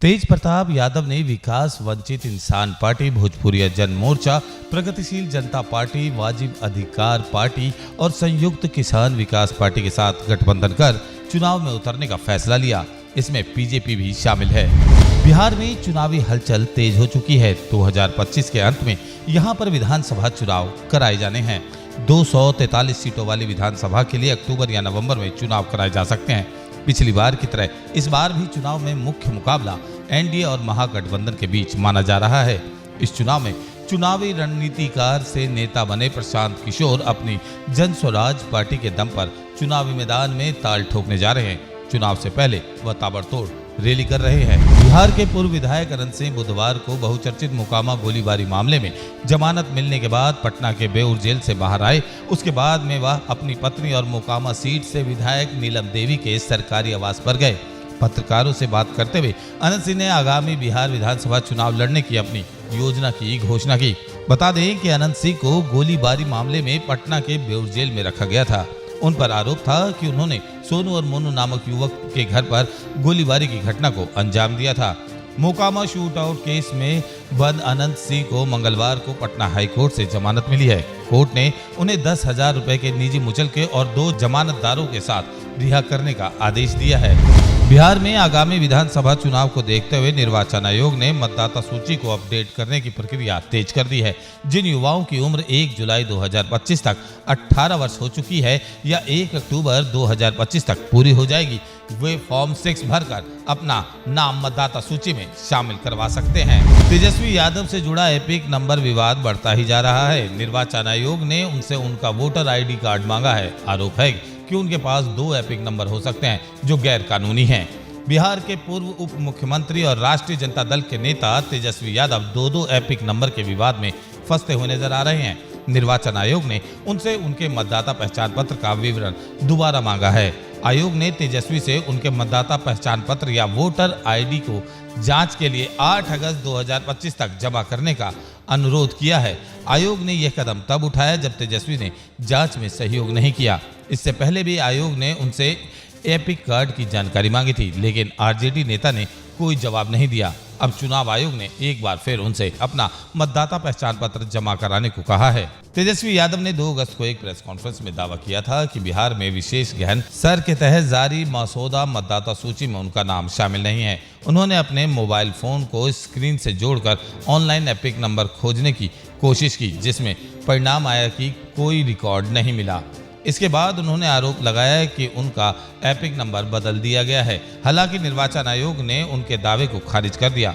तेज प्रताप यादव ने विकास वंचित इंसान पार्टी, भोजपुरिया जन मोर्चा, प्रगतिशील जनता पार्टी, वाजिब अधिकार पार्टी और संयुक्त किसान विकास पार्टी के साथ गठबंधन कर चुनाव में उतरने का फैसला लिया। इसमें बीजेपी भी शामिल है। बिहार में चुनावी हलचल तेज हो चुकी है। 2025 के अंत में यहां पर विधानसभा चुनाव कराए जाने हैं। 243 सीटों वाली विधानसभा के लिए अक्टूबर या नवंबर में चुनाव कराए जा सकते हैं। पिछली बार की तरह इस बार भी चुनाव में मुख्य मुकाबला एनडीए और महागठबंधन के बीच माना जा रहा है। इस चुनाव में चुनावी रणनीतिकार से नेता बने प्रशांत किशोर अपनी जन स्वराज पार्टी के दम पर चुनावी मैदान में ताल ठोकने जा रहे हैं। चुनाव से पहले वह ताबड़तोड़ रैली कर रहे हैं। बिहार के पूर्व विधायक अनंत सिंह बुधवार को बहुचर्चित मोकामा गोलीबारी मामले में जमानत मिलने के बाद पटना के बेउर जेल से बाहर आए। उसके बाद में वह अपनी पत्नी और मोकामा सीट से विधायक नीलम देवी के सरकारी आवास पर गए। पत्रकारों से बात करते हुए अनंत सिंह ने आगामी बिहार विधानसभा चुनाव लड़ने की अपनी योजना की घोषणा की। बता दें कि अनंत सिंह को गोलीबारी मामले में पटना के बेउर जेल में रखा गया था। उन पर आरोप था कि उन्होंने सोनू और मोनू नामक युवक के घर पर गोलीबारी की घटना को अंजाम दिया था। मोकामा शूट आउट केस में बंद अनंत सिंह को मंगलवार को पटना हाई कोर्ट से जमानत मिली है। कोर्ट ने उन्हें 10,000 रुपए के निजी मुचलके और 2 जमानतदारों के साथ रिहा करने का आदेश दिया है। बिहार में आगामी विधानसभा चुनाव को देखते हुए निर्वाचन आयोग ने मतदाता सूची को अपडेट करने की प्रक्रिया तेज कर दी है। जिन युवाओं की उम्र 1 जुलाई 2025 तक 18 वर्ष हो चुकी है या 1 अक्टूबर 2025 तक पूरी हो जाएगी, वे फॉर्म 6 भरकर अपना नाम मतदाता सूची में शामिल करवा सकते हैं। तेजस्वी यादव से जुड़ा एपिक नंबर विवाद बढ़ता ही जा रहा है। निर्वाचन आयोग ने उनसे उनका वोटर आईडी कार्ड मांगा है। आरोप है कि उनके पास 2 एपिक नंबर हो सकते हैं जो गैर कानूनी हैं। बिहार के पूर्व उप मुख्यमंत्री और राष्ट्रीय जनता दल के नेता तेजस्वी यादव 2 एपिक नंबर के विवाद में फंसते हुए नजर आ रहे हैं। निर्वाचन आयोग ने उनसे उनके मतदाता पहचान पत्र का विवरण दोबारा मांगा है। आयोग ने तेजस्वी से उनके मतदाता पहचान पत्र या वोटर आईडी को जांच के लिए 8 अगस्त 2025 तक जमा करने का अनुरोध किया है। आयोग ने यह कदम तब उठाया जब तेजस्वी ने जांच में सहयोग नहीं किया। इससे पहले भी आयोग ने उनसे एपिक कार्ड की जानकारी मांगी थी, लेकिन आरजेडी नेता ने कोई जवाब नहीं दिया। अब चुनाव आयोग ने एक बार फिर उनसे अपना मतदाता पहचान पत्र जमा कराने को कहा है। तेजस्वी यादव ने 2 अगस्त को एक प्रेस कॉन्फ्रेंस में दावा किया था कि बिहार में विशेष गहन सर के तहत जारी मसौदा मतदाता सूची में उनका नाम शामिल नहीं है। उन्होंने अपने मोबाइल फोन को स्क्रीन से जोड़कर ऑनलाइन एपिक नंबर खोजने की कोशिश की, जिसमें परिणाम आया कि कोई रिकॉर्ड नहीं मिला। इसके बाद उन्होंने आरोप लगाया कि उनका एपिक नंबर बदल दिया गया है। हालांकि निर्वाचन आयोग ने उनके दावे को खारिज कर दिया।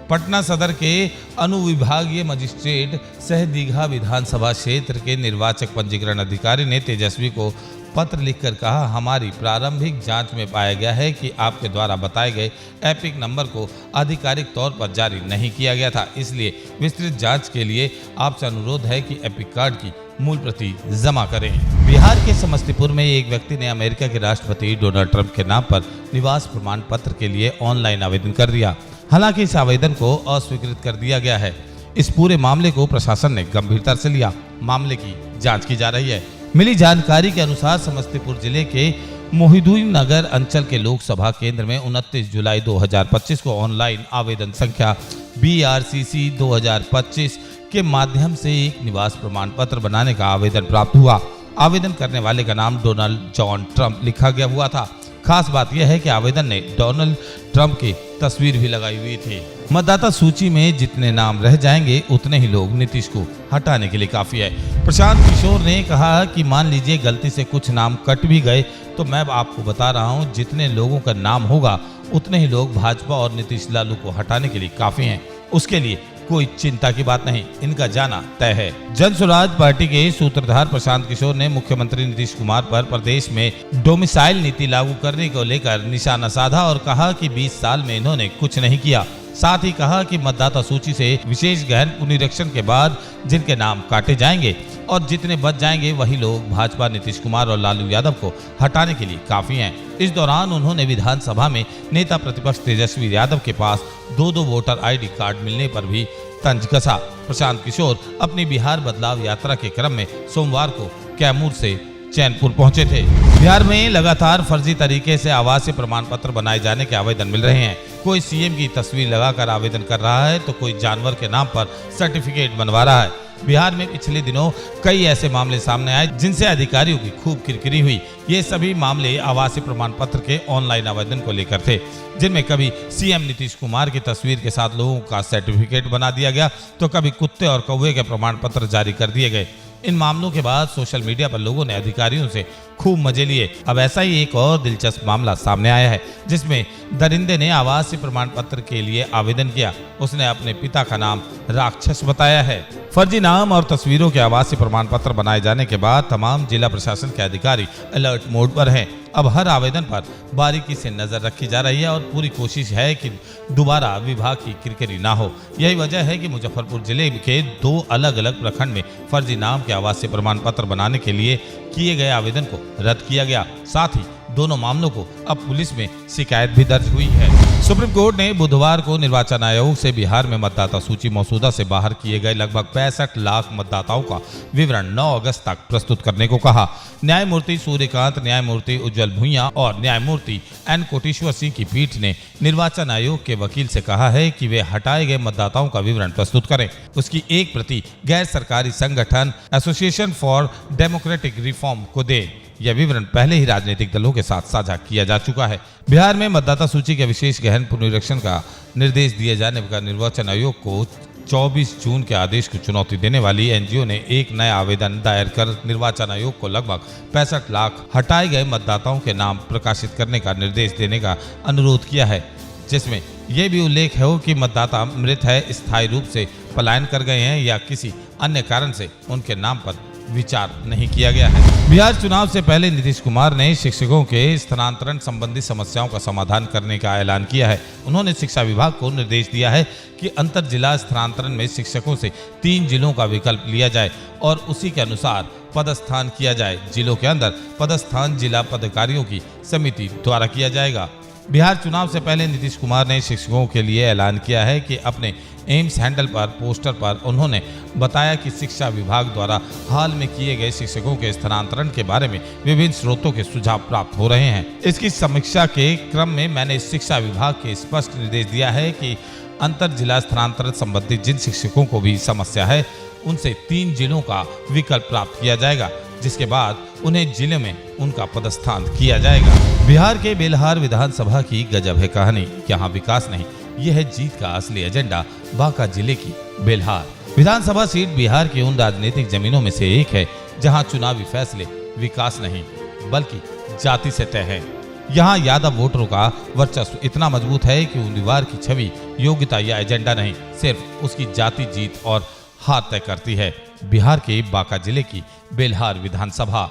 पटना सदर के अनुविभागीय मजिस्ट्रेट सह दीघा विधानसभा क्षेत्र के निर्वाचक पंजीकरण अधिकारी ने तेजस्वी को पत्र लिखकर कहा, हमारी प्रारंभिक जांच में पाया गया है कि आपके द्वारा बताए गए एपिक नंबर को आधिकारिक तौर पर जारी नहीं किया गया था। इसलिए विस्तृत जांच के लिए आपसे अनुरोध है कि एपिक कार्ड की मूल प्रति जमा करें। बिहार के समस्तीपुर में एक व्यक्ति ने अमेरिका के राष्ट्रपति डोनाल्ड ट्रंप के नाम पर निवास प्रमाण पत्र के लिए ऑनलाइन आवेदन कर दिया। हालांकि इस आवेदन को अस्वीकृत कर दिया गया है। इस पूरे मामले को प्रशासन ने गंभीरता से लिया। मामले की जांच की जा रही है। मिली जानकारी के अनुसार समस्तीपुर जिले के मोहिदुद्दीन नगर अंचल के लोकसभा केंद्र में 29 जुलाई 2025 को ऑनलाइन आवेदन संख्या BRCC 2025 के माध्यम से एक निवास प्रमाण पत्र बनाने का आवेदन प्राप्त हुआ। आवेदन करने वाले का नाम डोनाल्ड जॉन ट्रंप लिखा गया हुआ था। खास बात यह है कि आवेदन ने डोनाल्ड ट्रंप की तस्वीर भी लगाई हुई थी। मतदाता सूची में जितने नाम रह जाएंगे उतने ही लोग नीतीश को हटाने के लिए काफी है। प्रशांत किशोर ने कहा कि मान लीजिए गलती से कुछ नाम कट भी गए तो मैं आपको बता रहा हूं, जितने लोगों का नाम होगा उतने ही लोग भाजपा और नीतीश लालू को हटाने के लिए काफी हैं। उसके लिए कोई चिंता की बात नहीं, इनका जाना तय है। जन स्वराज पार्टी के सूत्रधार प्रशांत किशोर ने मुख्यमंत्री नीतीश कुमार पर प्रदेश में डोमिसाइल नीति लागू करने को लेकर निशाना साधा और कहा कि 20 साल में इन्होंने कुछ नहीं किया। साथ ही कहा कि मतदाता सूची से विशेष गहन पुनरीक्षण के बाद जिनके नाम काटे जाएंगे और जितने बच जाएंगे वही लोग भाजपा नीतीश कुमार और लालू यादव को हटाने के लिए काफी हैं। इस दौरान उन्होंने विधानसभा में नेता प्रतिपक्ष तेजस्वी यादव के पास 2 वोटर आईडी कार्ड मिलने पर भी तंज कसा। प्रशांत किशोर अपनी बिहार बदलाव यात्रा के क्रम में सोमवार को कैमूर से चैनपुर पहुंचे थे। बिहार में लगातार फर्जी तरीके से आवासीय प्रमाण पत्र बनाए जाने के आवेदन मिल रहे हैं। कोई सीएम की तस्वीर लगाकर आवेदन कर रहा है तो कोई जानवर के नाम पर सर्टिफिकेट बनवा रहा है। बिहार में पिछले दिनों कई ऐसे मामले सामने आए जिनसे अधिकारियों की खूब किरकिरी हुई। ये सभी मामले आवासीय प्रमाण पत्र के ऑनलाइन आवेदन को लेकर थे, जिनमें कभी सीएम नीतीश कुमार की तस्वीर के साथ लोगों का सर्टिफिकेट बना दिया गया तो कभी कुत्ते और कौवे के प्रमाण पत्र जारी कर दिए गए। इन मामलों के बाद सोशल मीडिया पर लोगों ने अधिकारियों से खूब मजे लिए। अब ऐसा ही एक और दिलचस्प मामला सामने आया है, जिसमें दरिंदे ने आवासीय प्रमाण पत्र के लिए आवेदन किया। उसने अपने पिता का नाम राक्षस बताया है। फर्जी नाम और तस्वीरों के आवासीय प्रमाण पत्र बनाए जाने के बाद तमाम जिला प्रशासन के अधिकारी अलर्ट मोड पर हैं। अब हर आवेदन पर बारीकी से नजर रखी जा रही है और पूरी कोशिश है कि दोबारा विभाग की किरकिरी ना हो। यही वजह है कि मुजफ्फरपुर जिले के 2 अलग अलग प्रखंड में फर्जी नाम के आवासीय प्रमाण पत्र बनाने के लिए किए गए आवेदन को रद्द किया गया। साथ ही दोनों मामलों को अब पुलिस में शिकायत भी दर्ज हुई है। सुप्रीम कोर्ट ने बुधवार को निर्वाचन आयोग से बिहार में मतदाता सूची मसौदा से बाहर किए गए लगभग 65 लाख मतदाताओं का विवरण 9 अगस्त तक प्रस्तुत करने को कहा। न्यायमूर्ति सूर्यकांत, न्यायमूर्ति उज्जवल भुइयां और न्यायमूर्ति एन कोटेश्वर सिंह की पीठ ने निर्वाचन आयोग के वकील से कहा है कि वे हटाए गए मतदाताओं का विवरण प्रस्तुत करें। उसकी एक प्रति गैर सरकारी संगठन एसोसिएशन फॉर डेमोक्रेटिक रिफॉर्म को दे। यह विवरण पहले ही राजनीतिक दलों के साथ साझा किया जा चुका है। बिहार में मतदाता सूची के विशेष गहन पुनरीक्षण का निर्देश दिए जाने पर निर्वाचन आयोग को 24 जून के आदेश को चुनौती देने वाली एनजीओ ने एक नया आवेदन दायर कर निर्वाचन आयोग को लगभग 65 लाख हटाए गए मतदाताओं के नाम प्रकाशित करने का निर्देश देने का अनुरोध किया है, जिसमें यह भी उल्लेख है कि मतदाता मृत है, स्थायी रूप से पलायन कर गए हैं या किसी अन्य कारण से उनके नाम पर विचार नहीं किया गया है। बिहार चुनाव से पहले नीतीश कुमार ने शिक्षकों के स्थानांतरण संबंधी समस्याओं का समाधान करने का ऐलान किया है। उन्होंने शिक्षा विभाग को निर्देश दिया है कि अंतर जिला स्थानांतरण में शिक्षकों से 3 जिलों का विकल्प लिया जाए और उसी के अनुसार पदस्थान किया जाए। जिलों के अंदर पदस्थान जिला पदाधिकारियों की समिति द्वारा किया जाएगा। बिहार चुनाव से पहले नीतीश कुमार ने शिक्षकों के लिए ऐलान किया है कि अपने एम्स हैंडल पर पोस्टर पर उन्होंने बताया कि शिक्षा विभाग द्वारा हाल में किए गए शिक्षकों के स्थानांतरण के बारे में विभिन्न स्रोतों के सुझाव प्राप्त हो रहे हैं। इसकी समीक्षा के क्रम में मैंने शिक्षा विभाग के स्पष्ट निर्देश दिया है कि अंतर जिला स्थानांतरण संबंधी जिन शिक्षकों को भी समस्या है उनसे 3 जिलों का विकल्प प्राप्त किया जाएगा, जिसके बाद उन्हें जिले में उनका पदस्थान किया जाएगा। बिहार के बेलहार विधानसभा की गजब है कहानी। यहाँ विकास नहीं, यह है जीत का असली एजेंडा। बांका जिले की बेलहार विधानसभा सीट बिहार की उन राजनीतिक जमीनों में से एक है जहां चुनावी फैसले विकास नहीं बल्कि जाति से तय है। यहाँ यादव वोटरों का वर्चस्व इतना मजबूत है कि उम्मीदवार की छवि, योग्यता या एजेंडा नहीं, सिर्फ उसकी जाति जीत और हार तय करती है। बिहार के बांका जिले की बेलहार विधानसभा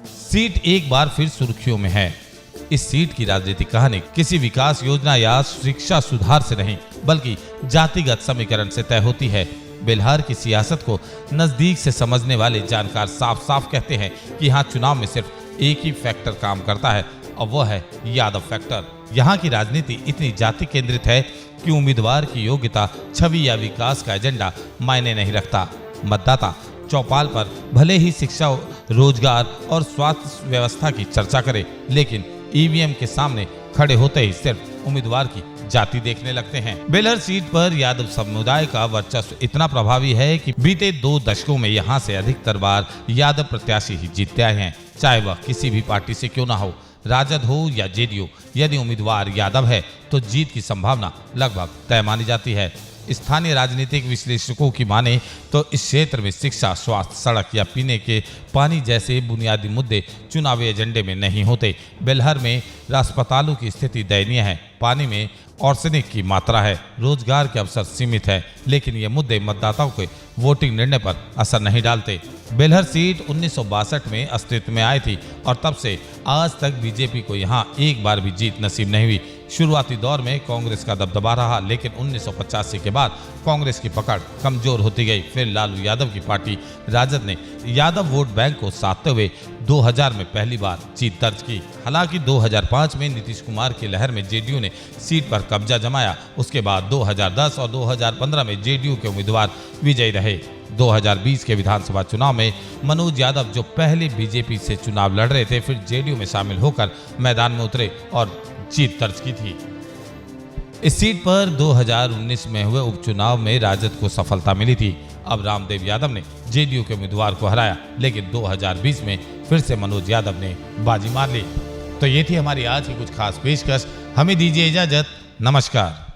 सीट एक बार फिर सुर्खियों में है। इस सीट की राजनीतिक कहानी किसी विकास योजना या शिक्षा सुधार से नहीं बल्कि जातिगत समीकरण से तय होती है। बेलहार की सियासत को नजदीक से समझने वाले जानकार साफ साफ कहते हैं कि यहाँ चुनाव में सिर्फ एक ही फैक्टर काम करता है और वह है यादव फैक्टर। यहाँ की राजनीति इतनी जाति केंद्रित है कि उम्मीदवार की योग्यता, छवि या विकास का एजेंडा मायने नहीं रखता। मतदाता चौपाल पर भले ही शिक्षा, रोजगार और स्वास्थ्य व्यवस्था की चर्चा करे, लेकिन ईवीएम के सामने खड़े होते ही सिर्फ उम्मीदवार की जाति देखने लगते हैं। बेलहर सीट पर यादव समुदाय का वर्चस्व इतना प्रभावी है कि बीते 2 दशकों में यहाँ से अधिकतर बार यादव प्रत्याशी ही जीतते आए हैं, चाहे वह किसी भी पार्टी से क्यों ना हो, राजद हो या जेडीयू। यदि उम्मीदवार यादव है तो जीत की संभावना लगभग तय मानी जाती है। स्थानीय राजनीतिक विश्लेषकों की माने तो इस क्षेत्र में शिक्षा, स्वास्थ्य, सड़क या पीने के पानी जैसे बुनियादी मुद्दे चुनावी एजेंडे में नहीं होते। बेलहर में अस्पतालों की स्थिति दयनीय है, पानी में आर्सेनिक की मात्रा है, रोजगार के अवसर सीमित है, लेकिन ये मुद्दे मतदाताओं के वोटिंग निर्णय पर असर नहीं डालते। बेलहर सीट 1962 में अस्तित्व में आई थी और तब से आज तक बीजेपी को यहाँ एक बार भी जीत नसीब नहीं हुई। शुरुआती दौर में कांग्रेस का दबदबा रहा, लेकिन 1985 के बाद कांग्रेस की पकड़ कमजोर होती गई। फिर लालू यादव की पार्टी राजद ने यादव वोट बैंक को साधते हुए 2000 में पहली बार जीत दर्ज की। हालांकि 2005 में नीतीश कुमार की लहर में जेडीयू ने सीट पर कब्जा जमाया। उसके बाद 2010 और 2015 में जेडीयू के उम्मीदवार विजयी रहे। 2020 के विधानसभा चुनाव में मनोज यादव, जो पहले बीजेपी से चुनाव लड़ रहे थे, फिर जेडीयू में शामिल होकर मैदान में उतरे और जीत दर्ज की थी। इस सीट पर 2019 में हुए उपचुनाव में राजद को सफलता मिली थी। अब रामदेव यादव ने जेडीयू के उम्मीदवार को हराया, लेकिन 2020 में फिर से मनोज यादव ने बाजी मार ली। तो ये थी हमारी आज की कुछ खास पेशकश। हमें दीजिए इजाजत। नमस्कार।